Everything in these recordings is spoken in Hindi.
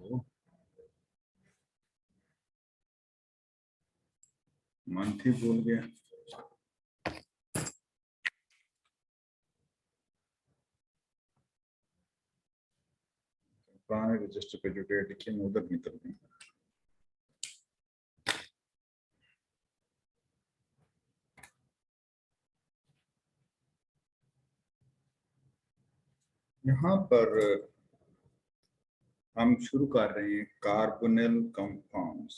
ओ, मंथ ही भूल गया। पुराने रजिस्टर पे जो डेट लिखी है उधर निकल गई। यहाँ पर हम शुरू कर रहे हैं कार्बोनिल कंपाउंड्स।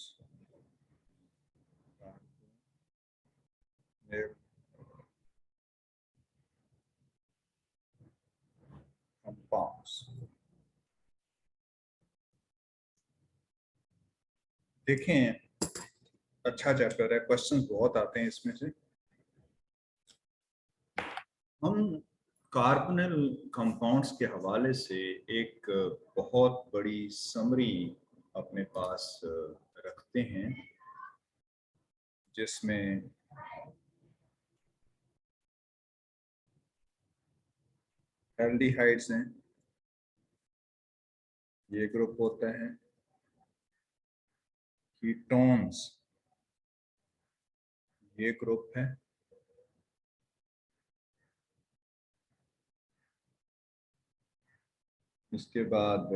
देखें, अच्छा चैप्टर है, क्वेश्चंस बहुत आते हैं इसमें से। हम कार्बोनिल कंपाउंड्स के हवाले से एक बहुत बड़ी समरी अपने पास रखते हैं, जिसमें एल्डिहाइड्स हैं, ये ग्रुप होता है। कीटोन्स, ये ग्रुप है। इसके बाद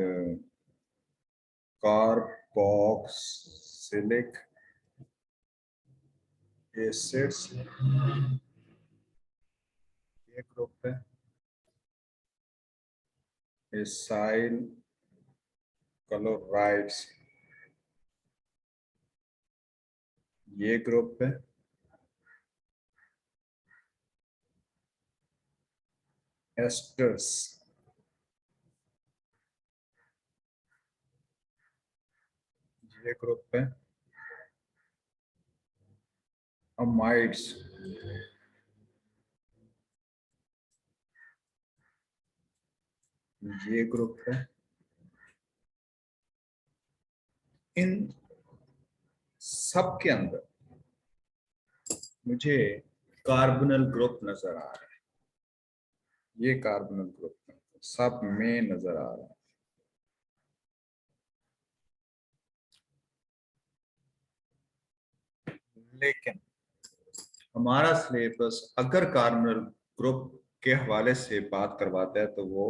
कार्बोक्सिलिक एसिड्स, ये ग्रुप है। एसाइल क्लोराइड्स, ये ग्रुप है। एस्टर्स, ये ग्रुप है। अमाइड्स, ये ग्रुप है। इन सब के अंदर मुझे कार्बोनिल ग्रुप नजर आ रहा है। ये कार्बोनिल ग्रुप सब में नजर आ रहा है। लेकिन हमारा सिलेबस अगर कार्बोनिल ग्रुप के हवाले से बात करवाता है तो वो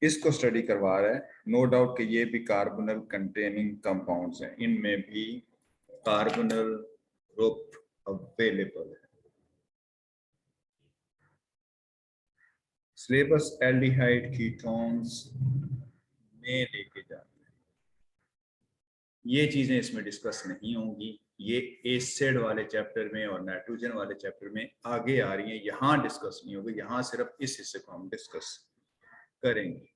इसको स्टडी करवा रहा है। नो डाउट कि ये भी कार्बोनिल कंटेनिंग कंपाउंड्स हैं, इनमें भी कार्बोनिल ग्रुप अवेलेबल है। सिलेबस एल्डिहाइड कीटोन्स में लेके जाते हैं। ये चीजें इसमें डिस्कस नहीं होंगी, ये एसिड वाले चैप्टर में और नाइट्रोजन वाले चैप्टर में आगे आ रही हैं, यहाँ डिस्कस नहीं होगी। यहाँ सिर्फ इस हिस्से को हम डिस्कस करेंगे।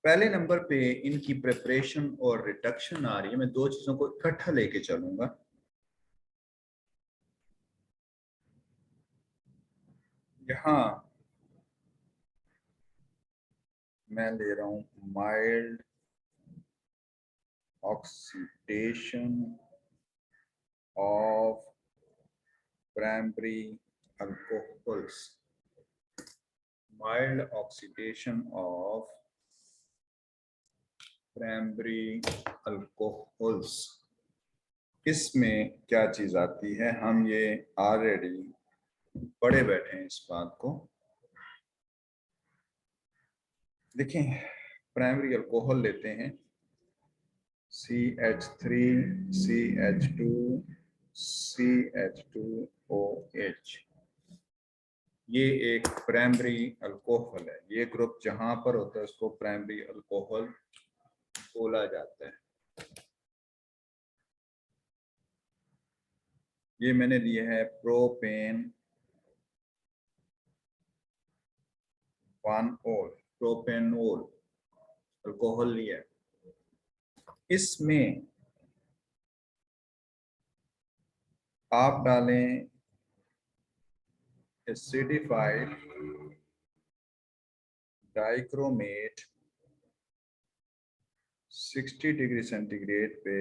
पहले नंबर पे इनकी प्रिपरेशन और रिडक्शन आ रही है। मैं दो चीजों को इकट्ठा लेके चलूंगा। यहाँ मैं ले रहा हूं mild oxidation of primary alcohols. Mild oxidation of primary alcohols, इसमें क्या चीज आती है? हम ये ऑलरेडी पढ़े बैठे हैं इस बात को। देखें, प्राइमरी अल्कोहल लेते हैं CH3 CH2 CH2OH। ये एक प्राइमरी अल्कोहल है। ये ग्रुप जहां पर होता है उसको प्राइमरी अल्कोहल बोला जाता है। ये मैंने लिया है प्रोपेन 1-ओल, प्रोपेनोल अल्कोहल लिया है। इसमें आप डालें एसिडिफाइड डाइक्रोमेट 60 डिग्री सेंटीग्रेड पे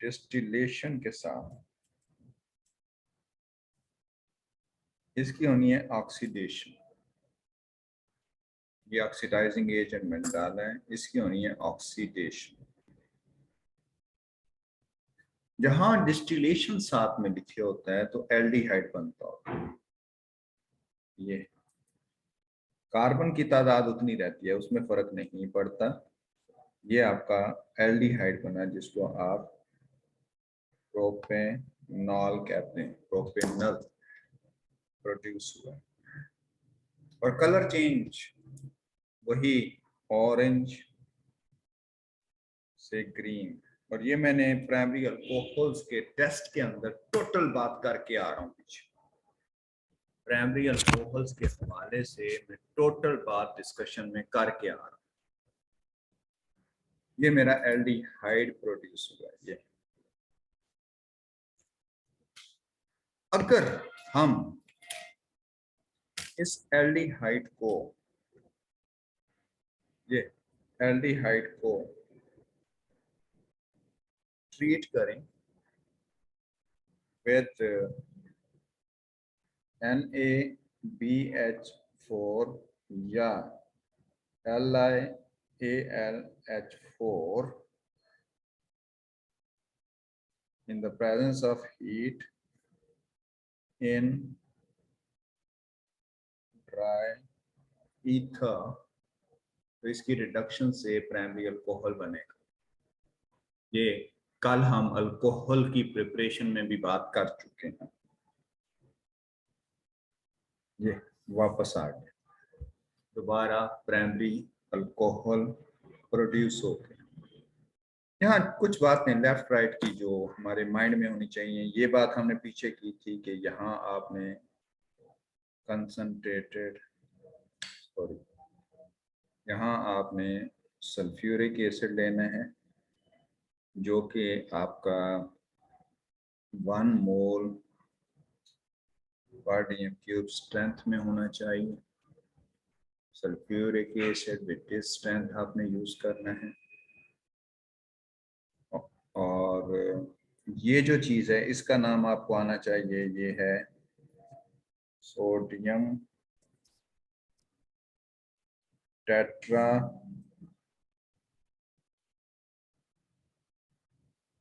डिस्टिलेशन के साथ। इसकी होनी है ऑक्सीडेशन। ये ऑक्सीडाइजिंग एजेंट मैंने डाला है, इसकी होनी है ऑक्सीडेशन। जहां डिस्टिलेशन साथ में लिखे होता है तो एल्डिहाइड बनता होता है। ये कार्बन की तादाद उतनी रहती है, उसमें फर्क नहीं पड़ता। ये आपका एल्डिहाइड बना जिसको आप प्रोपेनॉल कहते हैं, प्रोपेनल प्रोड्यूस हुआ। और कलर चेंज वही ऑरेंज से ग्रीन। और ये मैंने प्राइमरी अल्कोहल्स के टेस्ट के अंदर टोटल बात करके आ रहा हूँ पीछे। प्राइमरी अल्कोहल्स के हवाले से मैं टोटल बात डिस्कशन में करके आ रहा हूँ। ये मेरा एल्डिहाइड प्रोड्यूस हुआ है। ये अगर हम इस एल्डिहाइड को, ये एल्डिहाइड को ट्रीट करें विद NaBH4 या LiAlH4 in the presence of heat in dry ether, तो इसकी रिडक्शन से प्राइमरी अल्कोहल बनेगा। ये कल हम अल्कोहल की प्रिपरेशन में भी बात कर चुके हैं। ये वापस आ गया, दोबारा प्राइमरी अल्कोहल प्रोड्यूस हो गया। यहाँ कुछ बातें लेफ्ट राइट की जो हमारे माइंड में होनी चाहिए। ये बात हमने पीछे की थी कि यहाँ आपने कंसंट्रेटेड, सॉरी, यहाँ आपने सल्फ्यूरिक एसिड लेना है जो कि आपका 1 मोल पर DM³ स्ट्रेंथ में होना चाहिए। Sulphuric acid with this strength आपने यूज करना है। और ये जो चीज है इसका नाम आपको आना चाहिए, ये है सोडियम टेट्रा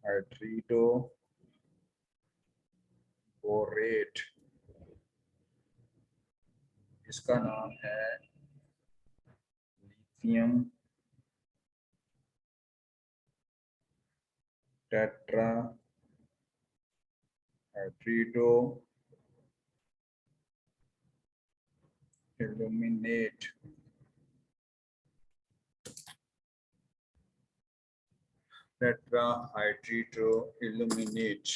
हाइड्रिडो बोरेट। इसका नाम है lithium tetra hydrido aluminate. Tetra hydrido aluminate.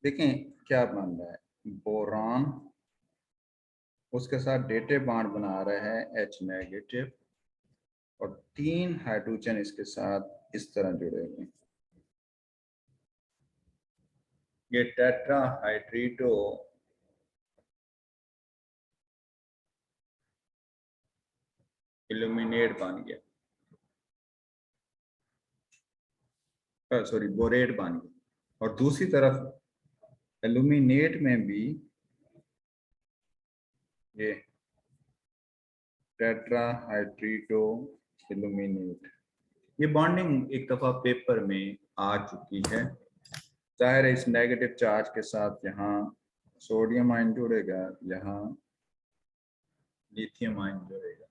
देखें क्या बन रहा है, बोरान उसके साथ डेटे बॉन्ड बना रहा है H- और 3 हाइड्रोजन इसके साथ इस तरह जुड़े हुए। ये टेट्रा हाइड्रिडो इल्यूमिनेट बन गया, सॉरी बोरेट बन गया। और दूसरी तरफ एल्यूमिनेट में भी ये टेट्रा हाइड्रिडो इल्यूमिनेट। ये बॉन्डिंग एक दफा पेपर में आ चुकी है। जाहिर है इस नेगेटिव चार्ज के साथ यहाँ सोडियम आयन जुड़ेगा, यहाँ लिथियम आयन जुड़ेगा,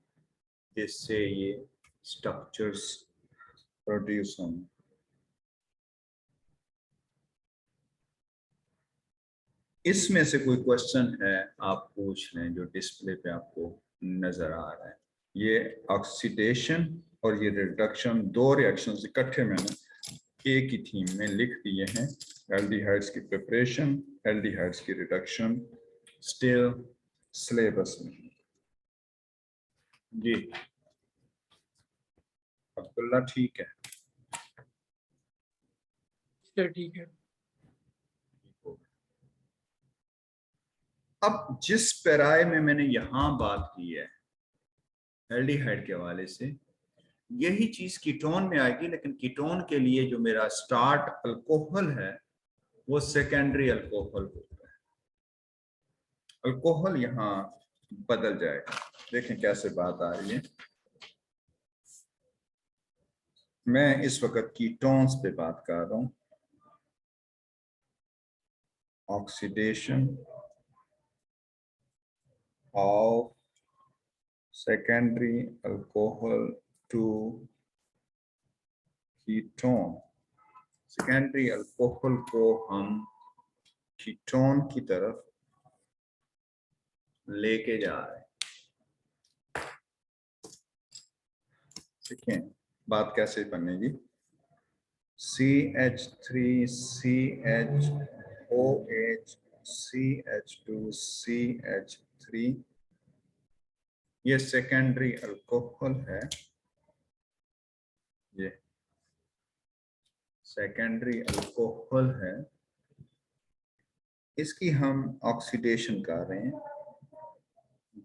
जिससे ये स्ट्रक्चर्स प्रोड्यूस होंगे। इसमें से कोई क्वेश्चन है आप पूछ लें जो डिस्प्ले पे आपको नजर आ रहा है। ये ऑक्सीडेशन और ये रिडक्शन, 2 रिएक्शंस इकट्ठे मैंने एक ही थीम में लिख दिए हैं। एल्डिहाइड्स की प्रिपरेशन, एल्डिहाइड्स की रिडक्शन, स्टिल सिलेबस में। जी अब्दुल्ला ठीक है? ठीक है। अब जिस पैराए में मैंने यहां बात की है एल्डिहाइड के हवाले से, यही चीज कीटोन में आएगी, लेकिन कीटोन के लिए जो मेरा स्टार्ट अल्कोहल है वो सेकेंडरी अल्कोहल होता है। अल्कोहल यहां बदल जाएगा। देखें कैसे बात आ रही है। मैं इस वक्त कीटोन्स पे बात कर रहा हूं। Oxidation of secondary alcohol to ketone. Secondary alcohol को हम कीटोन की तरफ लेके जा रहे हैं। ठीक है, बात कैसे बनेगी। CH3CHOH CH2CH3 ये सेकेंडरी अल्कोहल है। ये सेकेंडरी अल्कोहल है, इसकी हम ऑक्सीडेशन कर रहे हैं।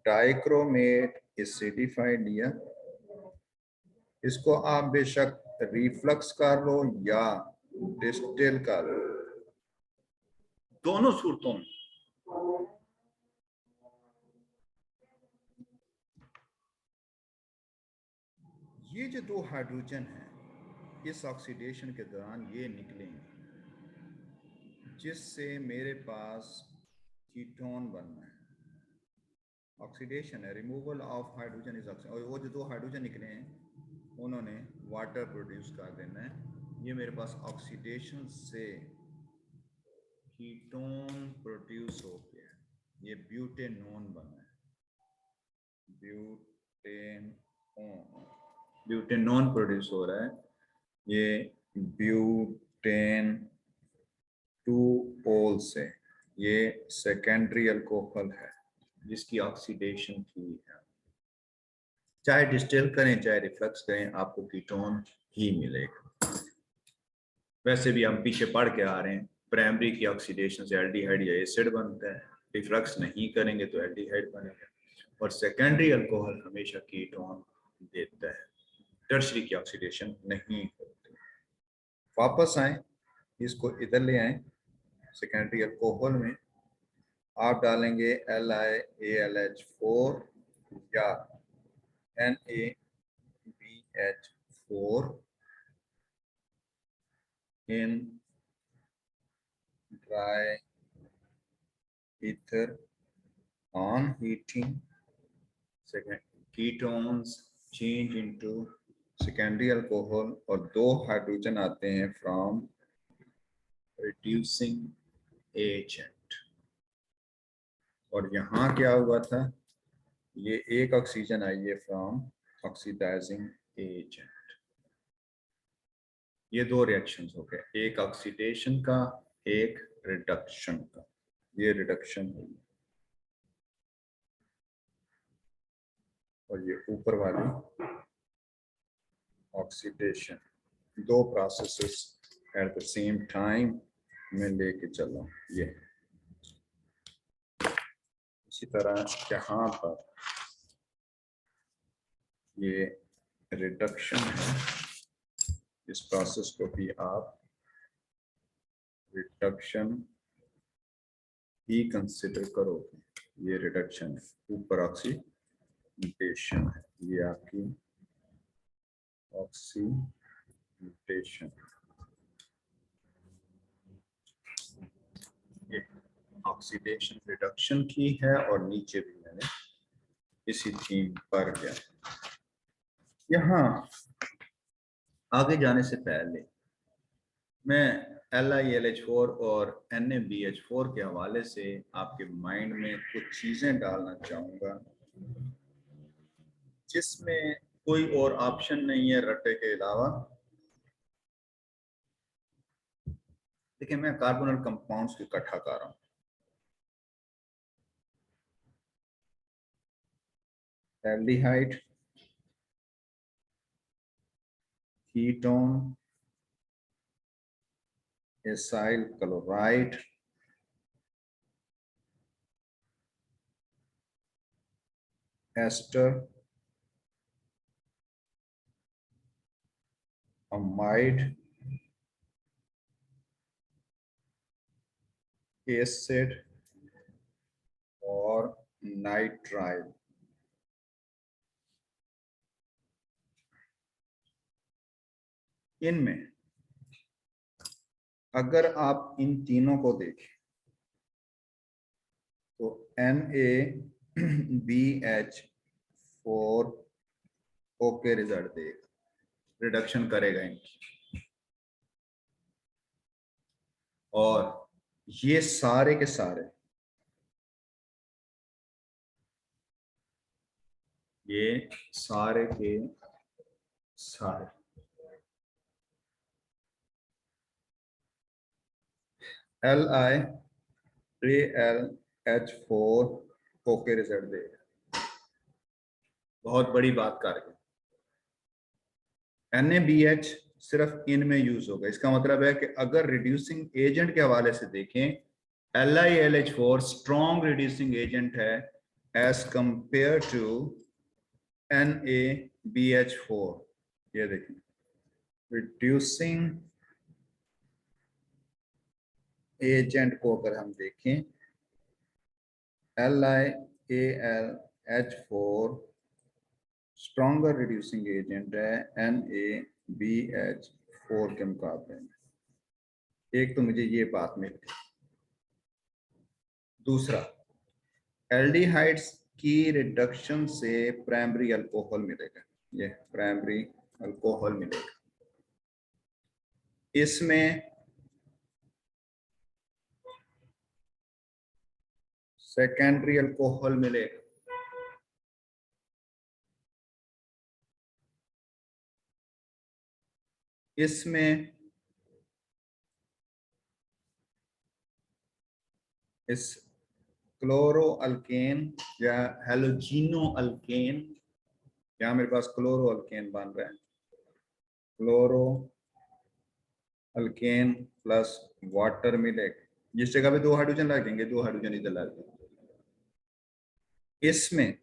डाइक्रोमेट एसिडिफाइड लिया, इसको आप बेशक रिफ्लक्स कर लो या डिस्टिल कर लो, दोनों सूरतों में ये जो दो हाइड्रोजन हैं इस ऑक्सीडेशन के दौरान ये निकलेंगे, जिससे मेरे पास कीटोन बनना है। ऑक्सीडेशन है, removal of hydrogen is oxygen, और वो जो दो हाइड्रोजन निकले हैं उन्होंने वाटर प्रोड्यूस कर देना है। ये मेरे पास ऑक्सीडेशन से कीटोन प्रोड्यूस हो गया, ये ब्यूटेनोन बना है। ब्यूटेनोन प्रोड्यूस हो रहा है। ये ब्यूटेन 2 पोल से, ये सेकेंडरी अल्कोहल है जिसकी ऑक्सीडेशन की है। चाहे डिस्टिल करें चाहे रिफ्लक्स करें आपको कीटोन ही मिलेगा। वैसे भी हम पीछे पढ़ के आ रहे हैं, प्राइमरी की ऑक्सीडेशन से एल्डिहाइड या एसिड बनता है, रिफ्लक्स नहीं करेंगे तो एल्डिहाइड बनेगा, और सेकेंडरी अल्कोहल हमेशा कीटोन देता है, टर्शरी की ऑक्सीडेशन नहीं होती। वापस आए, इसको इधर ले आए। सेकेंडरी अल्कोहल में आप डालेंगे LiAlH4 या NaBH4 in dry ether on heating. Second, ketones change into secondary alcohol और दो हाइड्रोजन आते हैं from reducing agent। और यहाँ क्या हुआ था, ये एक ऑक्सीजन आई है फ्रॉम ऑक्सीडाइजिंग एजेंट। ये दो रिएक्शंस हो गए, एक ऑक्सीडेशन का एक रिडक्शन का। ये रिडक्शन हुई और ये ऊपर वाली ऑक्सीडेशन। दो processes at the same time में लेके चलो। ये इसी तरह यहाँ पर ये रिडक्शन है, इस प्रोसेस को भी आप रिडक्शन ही कंसिडर करोगे। ये रिडक्शन है, ऊपर ऑक्सीडेशन है, ये आपकी ऑक्सीडेशन। ये ऑक्सीडेशन रिडक्शन की है और नीचे भी मैंने इसी थीम पर गया। यहाँ आगे जाने से पहले मैं LiLH4 और NaBH4 के हवाले से आपके माइंड में कुछ चीजें डालना चाहूंगा जिसमें कोई और ऑप्शन नहीं है रट्टे के अलावा। देखिए, मैं कार्बोनल कंपाउंड्स को इकट्ठा कर रहा हूँ। Aldehyde, ketone, acyl chloride, ester, amide, acid और नाइट्राइल। इनमें अगर आप इन तीनों को देखें तो NaBH4 ओके रिजल्ट देगा, रिडक्शन करेगा इनकी। और ये सारे के सारे, ये सारे के सारे LiAlH4 ओके रिजल्ट देगा। बहुत बड़ी बात कर गए। NaBH सिर्फ इनमें यूज होगा। इसका मतलब है कि अगर रिड्यूसिंग एजेंट के हवाले से देखें, LiLH4 स्ट्रॉन्ग रिड्यूसिंग एजेंट है एज कंपेयर टू NaBH4। ये देखें, रिड्यूसिंग एजेंट को अगर हम देखें, LiAlH4 स्ट्रॉन्गर रिड्यूसिंग एजेंट है NaBH4 के मुकाबले में। एक तो मुझे ये बात मिल गई। दूसरा, एल्डिहाइड्स की रिडक्शन से प्राइमरी अल्कोहल मिलेगा। ये प्राइमरी अल्कोहल मिलेगा। इसमें सेकेंडरी अल्कोहल मिलेगा। इसमें इस क्लोरो अल्केन या हेलोजिनो अल्केन, यहां मेरे पास क्लोरो अल्केन बन रहा है, क्लोरो अल्केन प्लस वाटर मिलेगा। जिस जगह पे 2 हाइड्रोजन लग जाएंगे, 2 हाइड्रोजन इधर लग जाएंगे। इसमें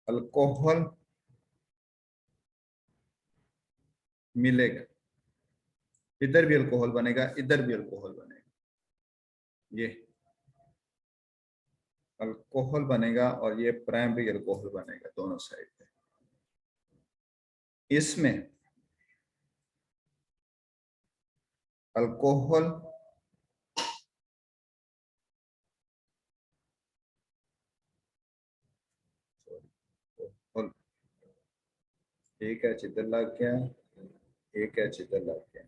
अल्कोहल मिलेगा, इधर भी अल्कोहल बनेगा, इधर भी अल्कोहल बनेगा। ये अल्कोहल बनेगा और ये प्राइमरी अल्कोहल बनेगा दोनों साइड पे। इसमें अल्कोहल एक एच इधर लग गया, एक एच इधर लग गया,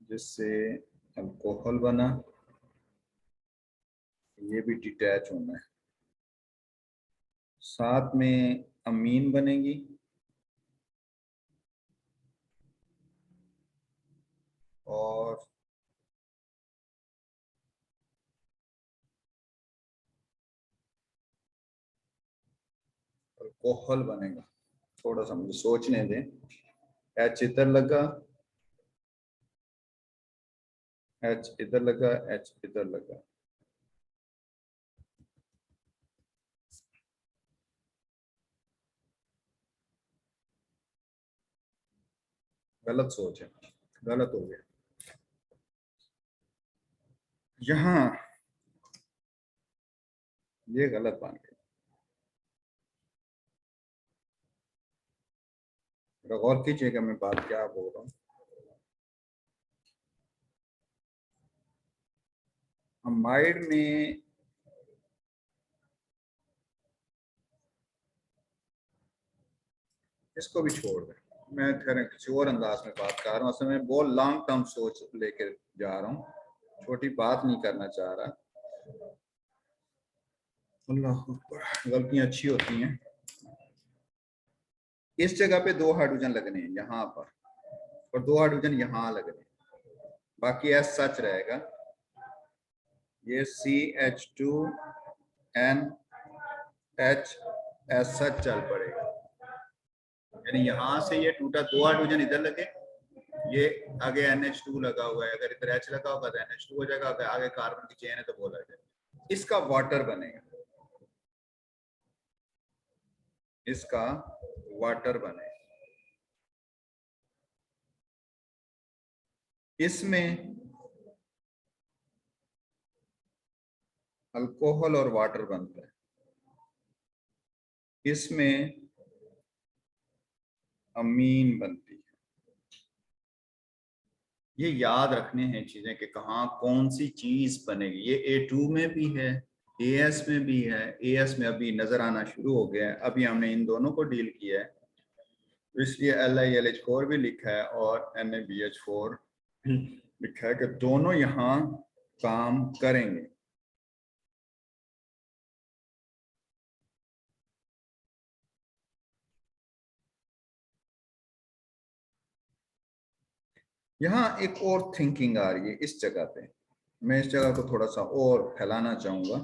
जिससे अल्कोहल बना। ये भी डिटैच होना है। साथ में अमीन बनेगी और अल्कोहल बनेगा। थोड़ा सा मुझे सोचने दें। एच इधर लगा, एच इधर लगा, एच इधर लगा। गलत सोच है, गलत हो गया। यहां ये गलत बन गया। गौर कीजिएगा मैं बात क्या बोल रहा हूँ। अमाइड में इसको भी छोड़ दें, मैं खैर किसी और अंदाज में बात कर रहा हूँ। असल में बहुत लॉन्ग टर्म सोच लेके जा रहा हूँ, छोटी बात नहीं करना चाह रहा। अल्लाह अकबर, गलतियां अच्छी होती हैं। इस जगह पे 2 हाइड्रोजन लगने हैं यहाँ पर, और 2 हाइड्रोजन यहाँ लगने हैं। बाकी एस सच रहेगा। ये CH2NH एस सच चल पड़ेगा। यानी यहां से ये टूटा, 2 हाइड्रोजन इधर लगे, ये आगे NH2 लगा हुआ है। अगर इधर H लगा होगा तो NH2 हो जाएगा। अगर आगे कार्बन की चेन है तो बोला जाएगा। इसका वाटर बनेगा, इसका वाटर बनेगा। इसमें अल्कोहल और वाटर बनता है। इसमें अमीन बनती है। ये याद रखने हैं चीजें कि कहाँ कौन सी चीज बनेगी। ये A2 में भी है, AS में भी है। AS में अभी नजर आना शुरू हो गया है, अभी हमने इन दोनों को डील किया है, इसलिए LiLH4 भी लिखा है और NaBH4 भी लिखा है कि दोनों यहाँ काम करेंगे। यहाँ एक और थिंकिंग आ रही है इस जगह पे, मैं इस जगह को थोड़ा सा और फैलाना चाहूंगा।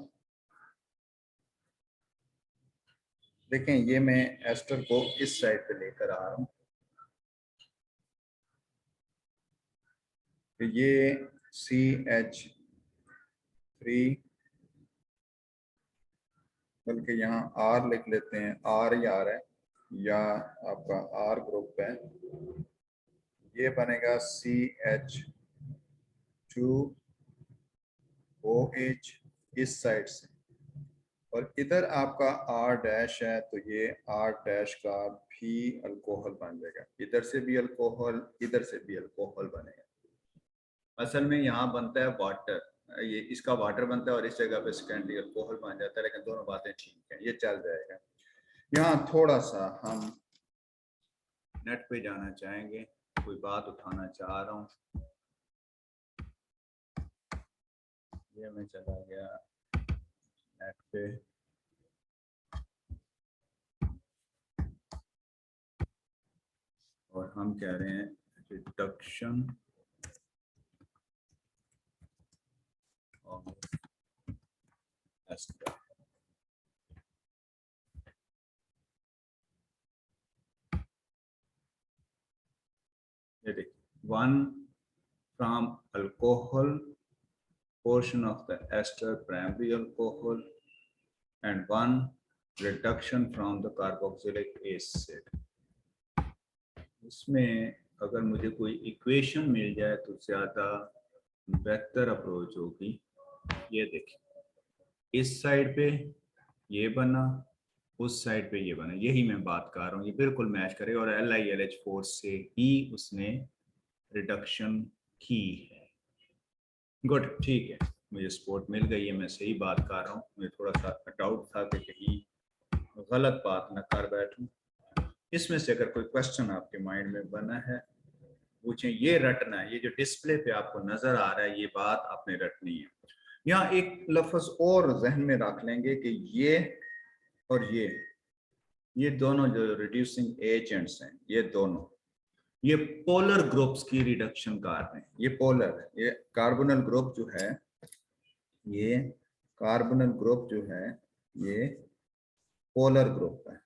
देखें, ये मैं एस्टर को इस साइड पे लेकर आ रहा हूँ, तो ये CH3, बल्कि यहाँ R लिख लेते हैं, R ही आ रहा है या आपका R ग्रुप है। ये बनेगा CH2OH इस साइड से, और इधर आपका R डैश है, तो ये R डैश का भी अल्कोहल बन जाएगा। इधर से भी अल्कोहल, इधर से भी अल्कोहल बनेगा। असल में यहाँ बनता है वाटर, ये इसका वाटर बनता है और इस जगह पे सेकेंडरी अल्कोहल बन जाता है, लेकिन दोनों बातें ठीक है, ये चल जाएगा। यहाँ थोड़ा सा हम नेट पे जाना चाहेंगे, कोई बात उठाना चाह रहा हूँ, ये मैं चला गया नेट पे। और हम कह रहे हैं रिडक्शन ऑफ एस्टर। ये देखिए, 1 from alcohol portion of the ester primary alcohol and 1 reduction from the carboxylic acid। इसमें अगर मुझे कोई इक्वेशन मिल जाए तो ज़्यादा बेहतर अप्रोच होगी। ये देखिए, इस साइड पे ये बना, उस साइड पे ये बना, यही मैं बात कर रहा हूँ, ये बिल्कुल मैच करेगा और LiLH4 से ही उसने रिडक्शन की है। गुड, ठीक है, मुझे सपोर्ट मिल गई है, मैं सही बात कर रहा हूँ। मुझे थोड़ा सा डाउट था कि कहीं गलत बात न कर बैठूं। इसमें से अगर कोई क्वेश्चन आपके माइंड में बना है पूछें, ये रटना है, ये जो डिस्प्ले पे आपको नजर आ रहा है ये बात आपने रटनी है। यहाँ एक लफ्ज और जहन में रख लेंगे कि ये और ये दोनों जो रिड्यूसिंग एजेंट्स हैं, ये दोनों ये पोलर ग्रुप्स की रिडक्शन कर रहे हैं। ये पोलर है, ये कार्बोनल ग्रुप जो है, ये कार्बोनल ग्रुप जो है ये पोलर ग्रुप है।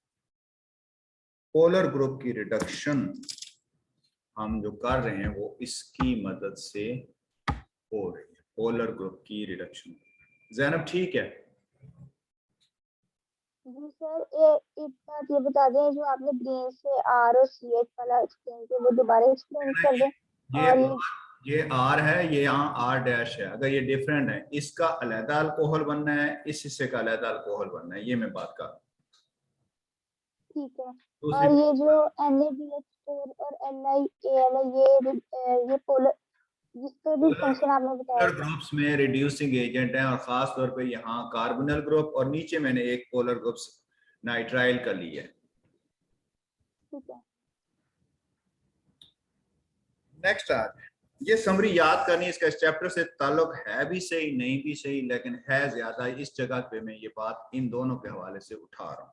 पोलर ग्रुप की रिडक्शन हम जो कर रहे हैं वो इसकी मदद से हो रही है, पोलर ग्रुप की रिडक्शन। ज़ैनब ठीक है? जी सर, एक बात ये बता दें, जो आपने ग्रीन से R और CH वाला एक्सप्लेन किया वो दोबारा एक्सप्लेन कर दें। ये और ये R है, ये यहाँ R डैश है, अगर ये डिफरेंट है, इसका अलहदा अल्कोहल बनना है, इस हिस्से का अलहदा अल्कोहल बनना है, ये मैं बात कर रहा हूँ। ठीक है, दूसरी, और ये जो NaBH4 और LiAl है, ये पोलर जिसका भी फंक्शन आपने बताया पोलर था। ग्रुप्स में रिड्यूसिंग एजेंट है, और खास तौर पे यहाँ कार्बोनल ग्रुप, और नीचे मैंने एक पोलर ग्रुप्स नाइट्राइल का लिया है। ठीक है, नेक्स्ट आते हैं, ये समरी याद करनी, इसका इस चैप्टर से ताल्लुक है भी सही नहीं भी सही, लेकिन है ज्यादा इस जगह पे मैं ये बात इन दोनों के हवाले से उठा रहा हूँ।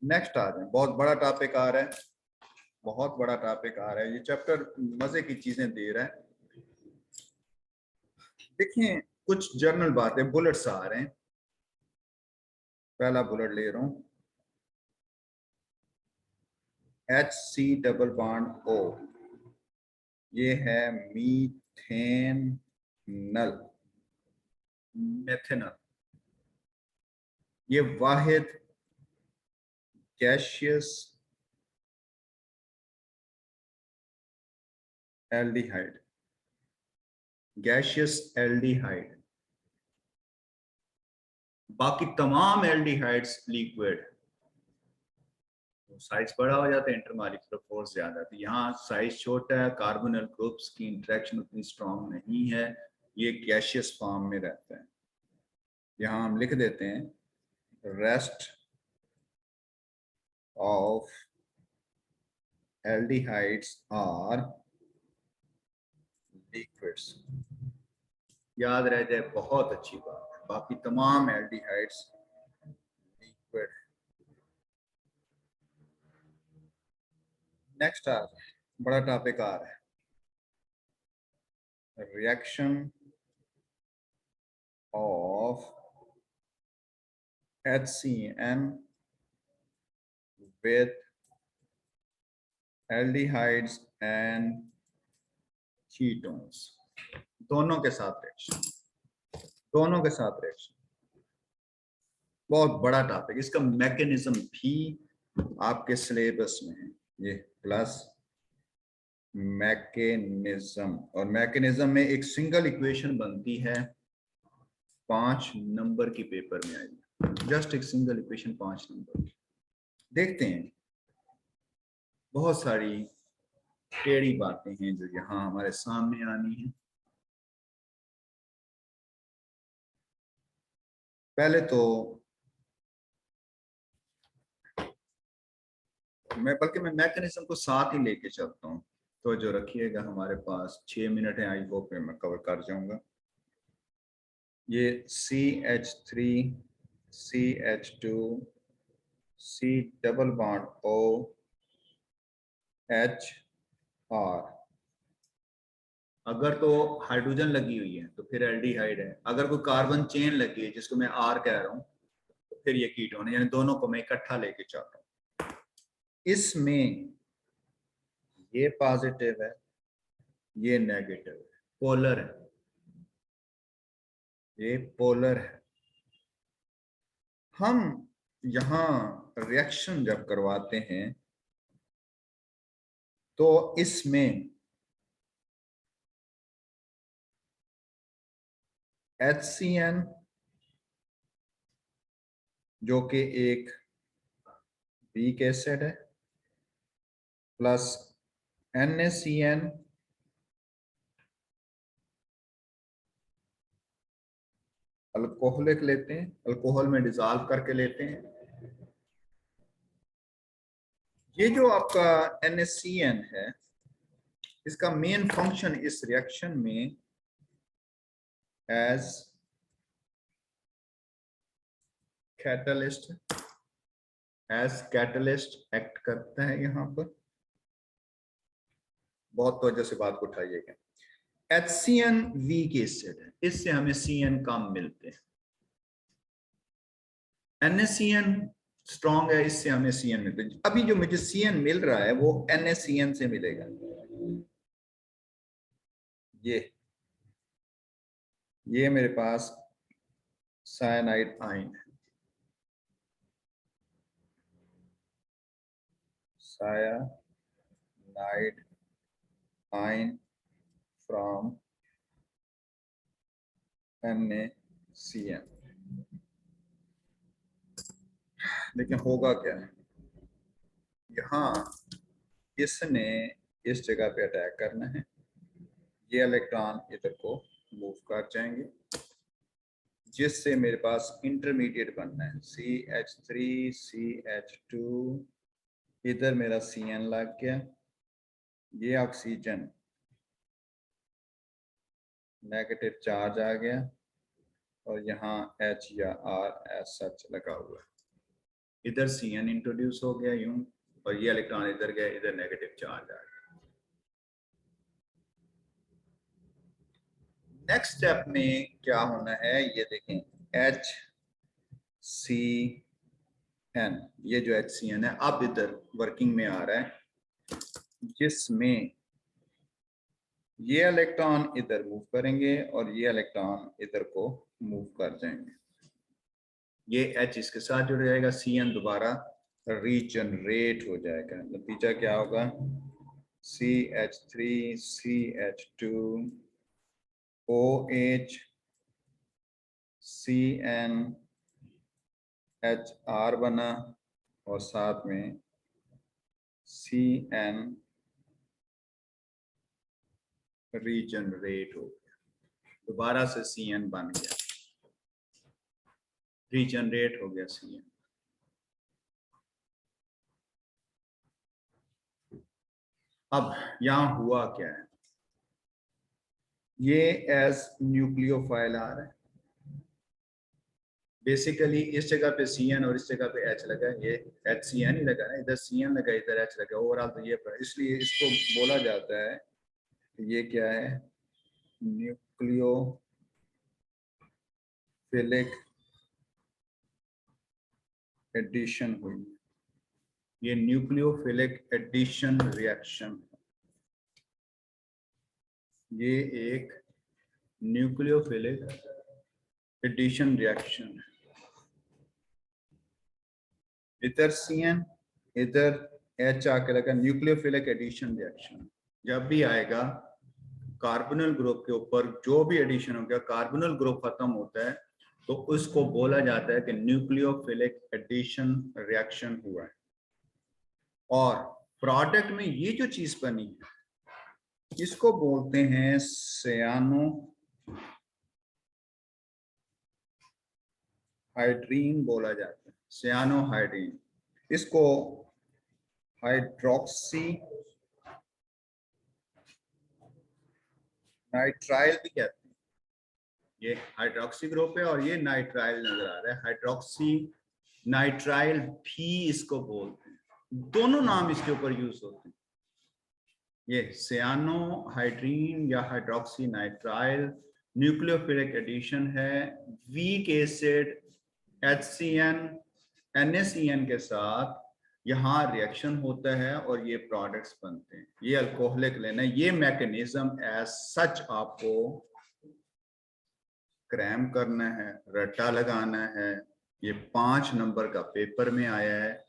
नेक्स्ट आ रहे हैं, बहुत बड़ा टॉपिक आ रहा है, बहुत बड़ा टॉपिक आ रहा है, ये चैप्टर मजे की चीजें दे रहा है। देखिए, कुछ जर्नल बातें, बुलेट्स आ रहे हैं। पहला बुलेट ले रहा हूँ, HC डबल बॉन्ड O, ये है मेथेनल। ये वाहिद गैसियस एल्डिहाइड, गैसियस एल्डिहाइड, बाकी तमाम एल्डिहाइड्स लिक्विड। तो साइज बड़ा हो जाता है, इंटरमॉलिक्यूलर फोर्स ज्यादा। तो यहाँ साइज छोटा है, कार्बोनिल ग्रुप्स की इंटरेक्शन उतनी स्ट्रांग नहीं है, ये गैसियस फॉर्म में रहता है। यहाँ हम लिख देते हैं rest of aldehydes are liquids. याद रह जाए बहुत अच्छी बात है, बाकी तमाम एल्डिहाइड्स लिक्विड। नेक्स्ट आ रहा है, बड़ा टॉपिक आ रहा है, reaction of HCN with aldehydes and ketones। दोनों के साथ रिएक्शन, दोनों के साथ रिएक्शन, बहुत बड़ा टॉपिक। इसका मैकेनिज्म भी आपके सिलेबस में है, ये प्लस मैकेनिज्म। और मैकेनिज्म में एक सिंगल इक्वेशन बनती है, 5 नंबर की पेपर में आएगी, जस्ट एक सिंगल इक्वेशन 5 नंबर की। देखते हैं, बहुत सारी टेढ़ी बातें हैं जो यहाँ हमारे सामने आनी है। पहले तो मैं मैकेनिज्म को साथ ही लेके चलता हूँ, तो जो रखिएगा, हमारे पास 6 मिनट है, आई होप मैं कवर कर जाऊंगा। ये CH3 CH2 C double bond O HR। अगर तो हाइड्रोजन लगी हुई है तो फिर एल्डिहाइड है, अगर कोई कार्बन चेन लगी है जिसको मैं R कह रहा हूँ तो फिर ये कीटोन है, यानी दोनों को मैं इकट्ठा लेके चल रहा हूँ। इसमें ये पॉजिटिव है, ये नेगेटिव है, पोलर है, ये पोलर है। हम यहां रिएक्शन जब करवाते हैं तो इसमें HCN जो कि एक वीक एसिड है, प्लस NaCN अल्कोहलिक लेते हैं, अल्कोहल में डिसॉल्व करके लेते हैं। ये जो आपका NaCN है, इसका मेन फंक्शन इस रिएक्शन में एज कैटलिस्ट, एक्ट करता है। यहाँ पर बहुत तवज्जो से बात को उठाइएगा। HCN वीक एसिड है, इससे हमें CN कम मिलते हैं। NaCN स्ट्रॉन्ग है, इससे हमें CN मिलते हैं। अभी जो मुझे CN मिल रहा है वो NaCN से मिलेगा। ये मेरे पास साइनाइड आयन है, साइनाइड आयन फ्रॉम NaCN। लेकिन होगा क्या, यहाँ इसने इस जगह पे अटैक करना है, ये इलेक्ट्रॉन इधर को मूव कर जाएंगे, जिससे मेरे पास इंटरमीडिएट बनना है CH3 CH2। इधर मेरा CN लग गया, ये ऑक्सीजन नेगेटिव चार्ज आ गया, और यहाँ H या R एज सच लगा हुआ है। इधर CN इंट्रोड्यूस हो गया यूं, और ये इलेक्ट्रॉन इधर गया, इधर नेगेटिव चार्ज आ गया। नेक्स्ट स्टेप में क्या होना है, ये देखें, HCN, ये जो HCN है अब इधर वर्किंग में आ रहा है, जिसमें ये इलेक्ट्रॉन इधर मूव करेंगे और ये इलेक्ट्रॉन इधर को मूव कर जाएंगे। ये H इसके साथ जुड़ जाएगा, CN दोबारा रीजनरेट हो जाएगा। नतीजा क्या होगा, CH3 CH2 OH CN HR बना, और साथ में CN रीजनरेट हो गया, दोबारा से CN बन गया, रीजनरेट हो गया CN। अब यहां हुआ क्या है, ये एज न्यूक्लियोफाइल आ रहा है, बेसिकली इस जगह पे CN और इस जगह पे H लगा है, ये HCN ही लगा है, इधर CN लगा इधर H लगा, ओवरऑल तो ये इसलिए इसको बोला जाता है ये क्या है, न्यूक्लियोफिलिक एडिशन हुई, ये न्यूक्लियोफिलिक एडिशन रिएक्शन, ये एक न्यूक्लियोफिलिक एडिशन रिएक्शन है। इधर CN इधर H आके लगा, न्यूक्लियोफिलिक एडिशन रिएक्शन। जब भी आएगा कार्बोनिल ग्रुप के ऊपर जो भी एडिशन हो गया, कार्बोनिल ग्रुप खत्म होता है तो उसको बोला जाता है कि न्यूक्लियोफिलिक एडिशन रिएक्शन हुआ है। और प्रोडक्ट में ये जो चीज बनी है इसको बोलते हैं सियानो हाइड्रीन बोला जाता है, सियानोहाइड्रीन। इसको हाइड्रोक्सी नाइट्राइल भी कहते हैं, ये हाइड्रोक्सी ग्रुप है और ये नाइट्राइल नजर आ रहा है, हाइड्रोक्सी नाइट्राइल भी इसको बोलते हैं, दोनों नाम इसके ऊपर यूज होते हैं। ये सियानोहाइड्रीन या हाइड्रोक्सी नाइट्राइल न्यूक्लियोफिलिक एडिशन है, वीक एसिड HCN NaCN के साथ यहाँ रिएक्शन होता है और ये प्रोडक्ट्स बनते हैं, ये अल्कोहलिक लेना है। ये मैकेनिज्म एज सच आपको क्रैम करना है, रट्टा लगाना है। ये 5 नंबर का पेपर में आया है,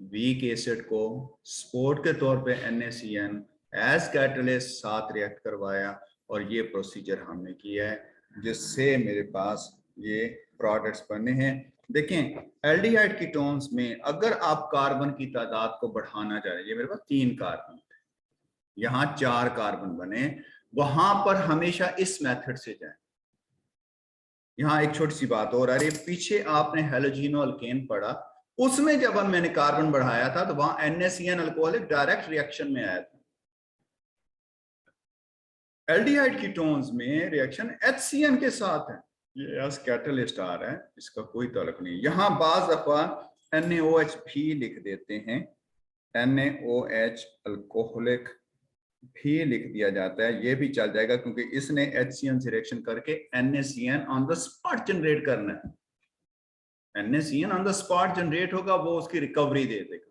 वीक एसिड को सपोर्ट के तौर पे NaCN एज कैटलिस्ट साथ रिएक्ट करवाया और ये प्रोसीजर हमने किया है जिससे मेरे पास ये प्रोडक्ट्स बने हैं। देखें एल्डिहाइड कीटोन्स में अगर आप कार्बन की तादाद को बढ़ाना चाह रहे हैं, ये मेरे पास 3 कार्बन थे, यहाँ 4 कार्बन बने, वहां पर हमेशा इस मेथड से जाए। यहाँ एक छोटी सी बात और आ रही है, पीछे आपने हेलोजिनो अल्केन पढ़ा, उसमें जब मैंने कार्बन बढ़ाया था तो वहां NaCN अल्कोहलिक डायरेक्ट रिएक्शन में आया था। एल्डिहाइड कीटोन्स में रिएक्शन HCN के साथ है, ये एज कैटलिस्ट आ रहा है, इसका कोई ताल्लुक नहीं। यहाँ बाज दफा NaOH भी लिख देते हैं, NaOH अल्कोहलिक भी लिख दिया जाता है, ये भी चल जाएगा क्योंकि इसने HCN से रिएक्शन करके NaCN on the spot generate करना है। NaCN on the spot generate होगा, वो उसकी रिकवरी दे देगा।